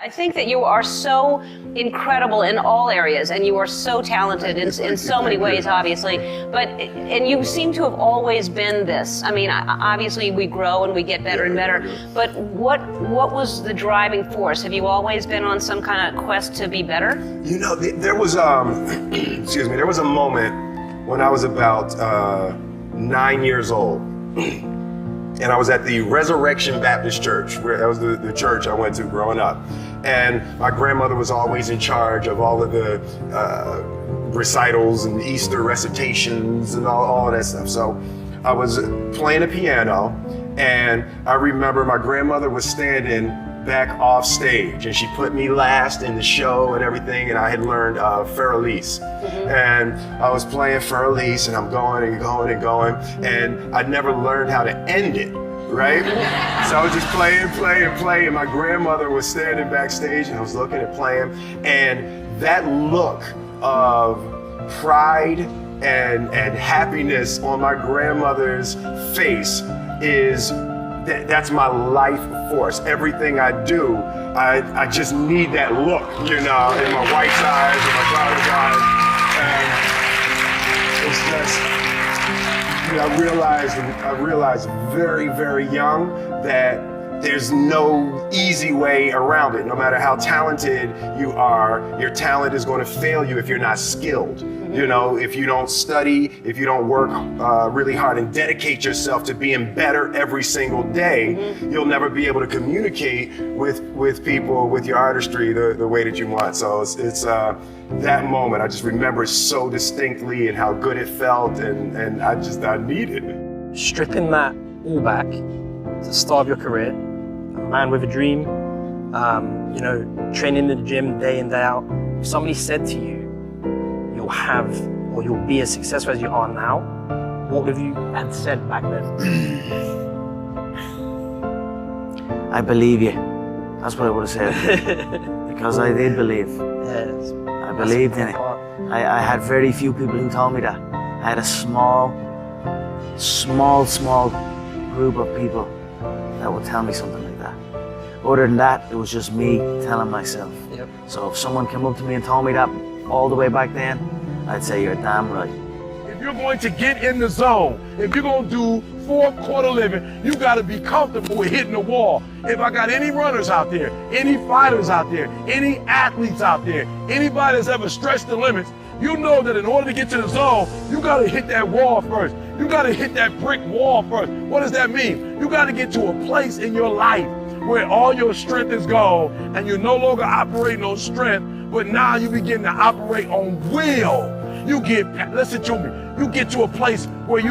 I think that you are so incredible in all areas, and you are so talented in so many ways, obviously. And you seem to have always been this. I mean, obviously we grow and we get better and better. But what was the driving force? Have you always been on some kind of quest to be better? You know, there was there was a moment when I was about 9 years old. And I was at the Resurrection Baptist Church, where that was the church I went to growing up. And my grandmother was always in charge of all of the recitals and Easter recitations and all of that stuff. So I was playing the piano, and I remember my grandmother was standing back off stage, and she put me last in the show and everything, and I had learned Farrellese. And I was playing Farrellese, and I'm going and going and going, and I never learned how to end it, right? So I was just playing. My grandmother was standing backstage, and I was looking at playing, and that look of pride and happiness on my grandmother's face that's my life force. Everything I do, I just need that look, you know, in my wife's eyes, in my daughter's eyes. And it's just, you know, I realized very, very young that there's no easy way around it. No matter how talented you are, your talent is going to fail you if you're not skilled. You know, if you don't study, if you don't work really hard and dedicate yourself to being better every single day, you'll never be able to communicate with people, with your artistry, the way that you want. So it's that moment, I just remember it so distinctly and how good it felt, and I needed it. Stripping that all back to the start of your career, a man with a dream, you know, training in the gym day in, day out. If somebody said to you, you'll be as successful as you are now, what would you have said back then? I believe you. That's what I would have said. Because I did believe. Yes. I believed in it. I had very few people who told me that. I had a small group of people that would tell me something like that. Other than that, it was just me telling myself. Yep. So if someone came up to me and told me that all the way back then, I'd say you're damn right. If you're going to get in the zone, if you're going to do fourth-quarter living, you got to be comfortable with hitting the wall. If I got any runners out there, any fighters out there, any athletes out there, anybody that's ever stretched the limits, you know that in order to get to the zone, you got to hit that wall first. You got to hit that brick wall first. What does that mean? You got to get to a place in your life where all your strength is gone and you're no longer operating on strength, but now you begin to operate on will. Listen to me, you get to a place where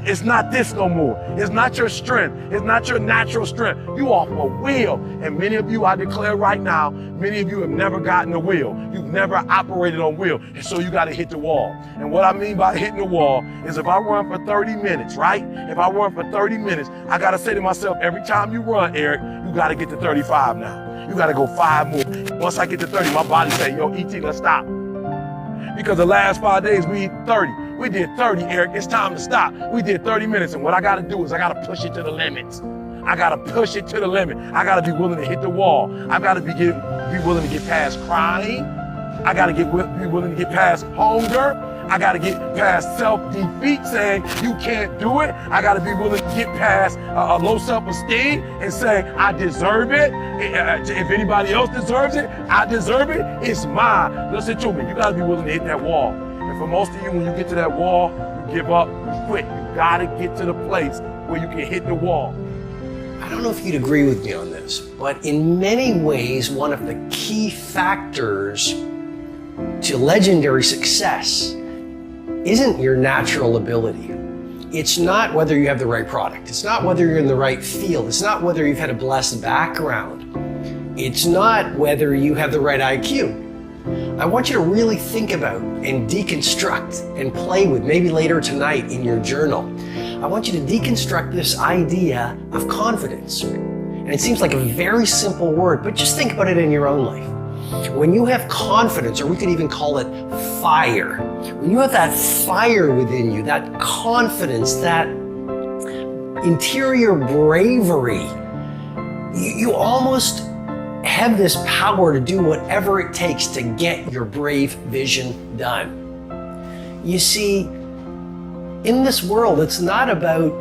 it's not this no more. It's not your strength. It's not your natural strength. You are for will. And many of you, I declare right now, many of you have never gotten the will. You've never operated on will. And so you got to hit the wall. And what I mean by hitting the wall is if I run for 30 minutes, right? If I run for 30 minutes, I got to say to myself, every time you run, Eric, you got to get to 35 now. You got to go 5 more. Once I get to 30, my body say, yo, E.T., let's stop. Because the last 5 days, we did 30. We did 30, Eric. It's time to stop. We did 30 minutes. And what I got to do is I got to push it to the limits. I got to push it to the limit. I got to be willing to hit the wall. I got to be willing to get past crying. I got to be willing to get past hunger. I got to get past self-defeat, saying you can't do it. I got to be willing to get past a low self-esteem and say I deserve it. If anybody else deserves it, I deserve it. It's mine. Listen to me. You got to be willing to hit that wall. And for most of you, when you get to that wall, you give up, you quit. You got to get to the place where you can hit the wall. I don't know if you'd agree with me on this, but in many ways, one of the key factors to legendary success isn't your natural ability. It's not whether you have the right product. It's not whether you're in the right field. It's not whether you've had a blessed background. It's not whether you have the right IQ. I want you to really think about and deconstruct and play with, maybe later tonight in your journal. I want you to deconstruct this idea of confidence. And it seems like a very simple word, but just think about it in your own life. When you have confidence, or we could even call it fire, when you have that fire within you, that confidence, that interior bravery, you almost have this power to do whatever it takes to get your brave vision done. You see, in this world, it's not about,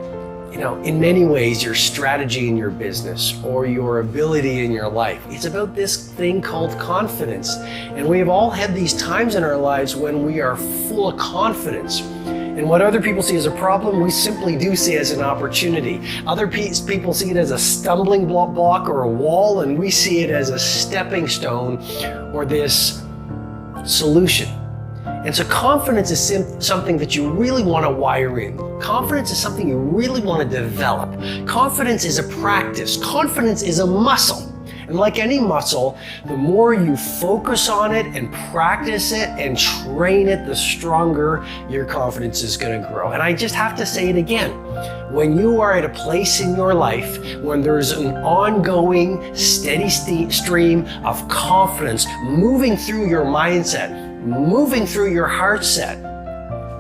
in many ways, your strategy in your business or your ability in your life. It's about this thing called confidence. And we have all had these times in our lives when we are full of confidence. And what other people see as a problem, we simply do see as an opportunity. Other people see it as a stumbling block or a wall, and we see it as a stepping stone or this solution. And so confidence is something that you really want to wire in. Confidence is something you really want to develop. Confidence is a practice. Confidence is a muscle. And like any muscle, the more you focus on it and practice it and train it, the stronger your confidence is going to grow. And I just have to say it again. When you are at a place in your life when there's an ongoing, steady stream of confidence moving through your mindset, moving through your heart set,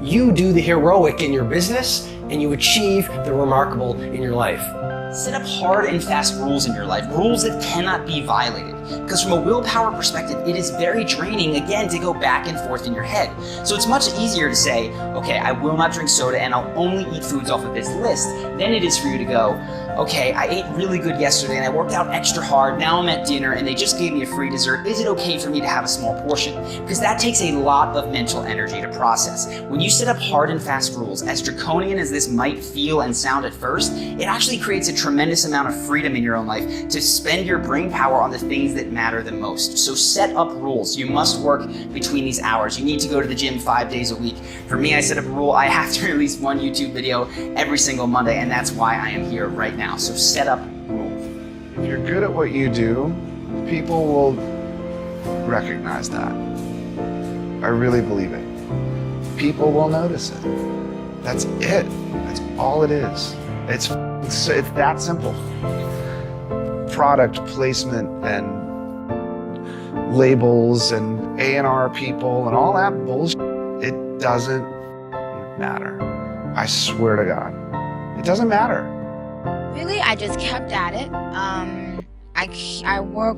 you do the heroic in your business and you achieve the remarkable in your life. Set up hard and fast rules in your life, rules that cannot be violated. Because from a willpower perspective, it is very draining, again, to go back and forth in your head. So it's much easier to say, okay, I will not drink soda and I'll only eat foods off of this list, than it is for you to go, okay, I ate really good yesterday and I worked out extra hard, now I'm at dinner and they just gave me a free dessert. Is it okay for me to have a small portion? Because that takes a lot of mental energy to process. When you set up hard and fast rules, as draconian as this might feel and sound at first, it actually creates a tremendous amount of freedom in your own life to spend your brain power on the things that matter the most. So set up rules. You must work between these hours. You need to go to the gym 5 days a week. For me, I set up a rule. I have to release one YouTube video every single Monday, and that's why I am here right now. So set up rules. If you're good at what you do, people will recognize that. I really believe it. People will notice it. That's it. That's all it is. It's that simple. Product placement and labels and A&R people and all that bullshit, it doesn't matter. I swear to God, it doesn't matter. Really, I just kept at it. I work.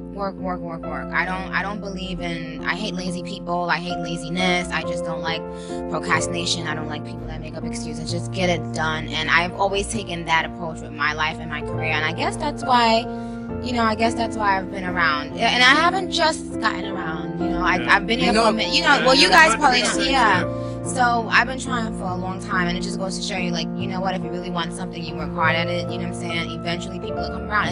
I don't believe in, I hate lazy people. I hate laziness. I just don't like procrastination. I don't like people that make up excuses. Just get it done. And I've always taken that approach with my life and my career. And I guess that's why, I've been around. And I haven't just gotten around, I've been here for a minute. Well, you guys probably know, yeah. So I've been trying for a long time, and it just goes to show you, if you really want something, you work hard at it, you know what I'm saying? Eventually people will come around.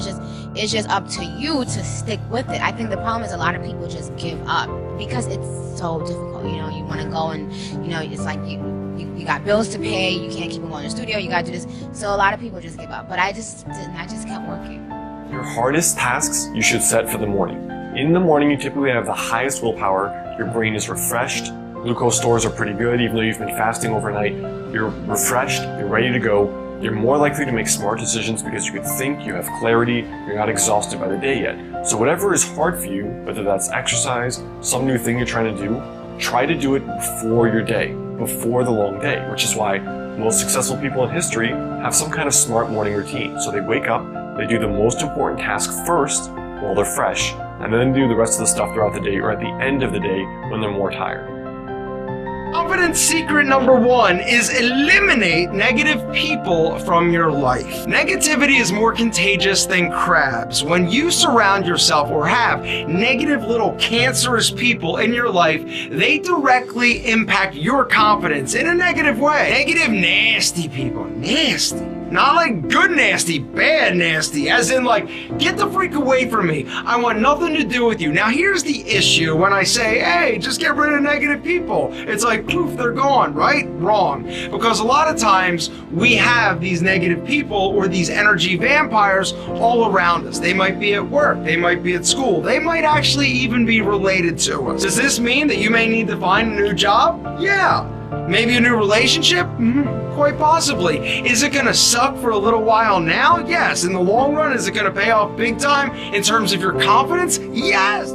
It's just up to you to stick with it. I think the problem is a lot of people just give up because it's so difficult, you want to go and, it's like you got bills to pay, you can't keep going to the studio, you got to do this. So a lot of people just give up, but I just didn't, I just kept working. Your hardest tasks you should set for the morning. In the morning, you typically have the highest willpower, your brain is refreshed, glucose stores are pretty good, even though you've been fasting overnight. You're refreshed, you're ready to go. You're more likely to make smart decisions because you could think, you have clarity, you're not exhausted by the day yet. So whatever is hard for you, whether that's exercise, some new thing you're trying to do, try to do it before your day, before the long day, which is why most successful people in history have some kind of smart morning routine. So they wake up, they do the most important task first while they're fresh, and then do the rest of the stuff throughout the day or at the end of the day when they're more tired. Confidence secret number 1 is eliminate negative people from your life. Negativity is more contagious than crabs. When you surround yourself or have negative little cancerous people in your life, they directly impact your confidence in a negative way. Negative, nasty people. Nasty. Not like good nasty, bad nasty, as in like, get the freak away from me. I want nothing to do with you. Now here's the issue when I say, hey, just get rid of negative people. It's like, poof, they're gone, right? Wrong. Because a lot of times we have these negative people or these energy vampires all around us. They might be at work, they might be at school, they might actually even be related to us. Does this mean that you may need to find a new job? Yeah. Maybe a new relationship? Quite possibly. Is it gonna suck for a little while now? Yes. In the long run, is it gonna pay off big time in terms of your confidence? Yes.